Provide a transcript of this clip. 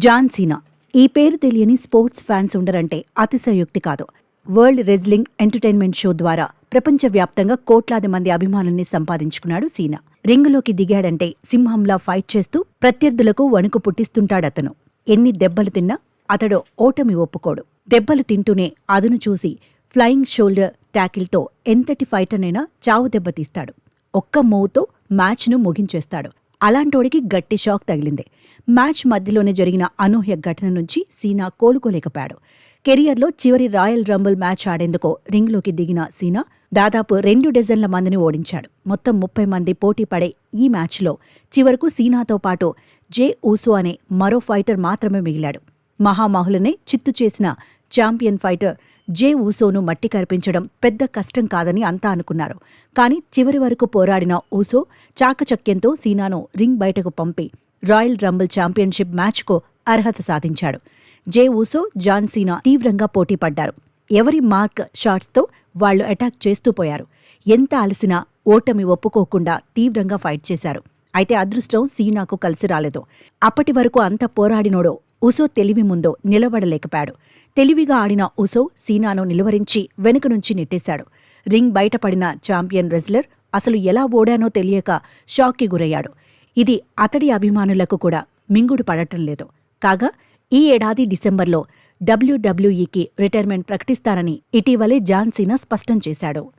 John Cena. ఈ పేరు తెలియని స్పోర్ట్స్ ఫ్యాన్స్ ఉండరంటే అతిశయోక్తి కాదు. వరల్డ్ రెజ్లింగ్ ఎంటర్టైన్మెంట్ షో ద్వారా ప్రపంచవ్యాప్తంగా కోట్లాది మంది అభిమానుల్ని సంపాదించుకున్నాడు సీనా. రింగులోకి దిగాడంటే సింహంలా ఫైట్ చేస్తూ ప్రత్యర్థులకు వణుకు పుట్టిస్తుంటాడతను. ఎన్ని దెబ్బలు తిన్నా అతడు ఓటమి ఒప్పుకోడు. దెబ్బలు తింటూనే అదును చూసి ఫ్లయింగ్ షోల్డర్ ట్యాకిల్తో ఎంతటి ఫైటర్నైనా చావు దెబ్బతీస్తాడు. ఒక్క మూవ్తో మ్యాచ్ను ముగించేస్తాడు. అలాంటోడికి గట్టి షాక్ తగిలింది. మ్యాచ్ మధ్యలోనే జరిగిన అనూహ్య ఘటన నుంచి సీనా కోలుకోలేకపోయాడు. కెరియర్లో చివరి రాయల్ రంబుల్ మ్యాచ్ ఆడేందుకు రింగ్లోకి దిగిన సీనా దాదాపు 2 డజన్ల మందిని ఓడించాడు. మొత్తం 30 మంది పోటీ పడే ఈ మ్యాచ్లో చివరకు సీనాతో పాటు జే ఊసో అనే మరో ఫైటర్ మాత్రమే మిగిలాడు. మహామహులనే చిత్తు చేసిన ఛాంపియన్ ఫైటర్ జే ఊసోను మట్టి కరిపించడం పెద్ద కష్టం కాదని అంతా అనుకున్నారు. కానీ చివరి వరకు పోరాడిన ఊసో చాకచక్యంతో సీనాను రింగ్ బయటకు పంపి రాయల్ రంబుల్ ఛాంపియన్షిప్ మ్యాచ్కు అర్హత సాధించాడు. జే ఊసో, జాన్ సీనా తీవ్రంగా పోటీ పడ్డారు. ఎవరి మార్క్ షాట్స్తో వాళ్లు అటాక్ చేస్తూ పోయారు. ఎంత అలసినా ఓటమి ఒప్పుకోకుండా తీవ్రంగా ఫైట్ చేశారు. అయితే అదృష్టం సీనాకు కలిసి రాలేదు. అప్పటి వరకు అంత పోరాడినోడో ఉసో తెలివి ముందో నిలబడలేకపోయాడు. తెలివిగా ఆడిన ఉసో సీనాను నిలువరించి వెనుక నుంచి నెట్టేశాడు. రింగ్ బయటపడిన ఛాంపియన్ రెజ్లర్ అసలు ఎలా ఓడానో తెలియక షాక్కి గురయ్యాడు. ఇది అతడి అభిమానులకు కూడా మింగుడు పడటం లేదు. కాగా ఈ ఏడాది డిసెంబర్లో డబ్ల్యూడబ్ల్యూఈకి రిటైర్మెంట్ ప్రకటిస్తానని ఇటీవలే జాన్ సీనా స్పష్టం చేశాడు.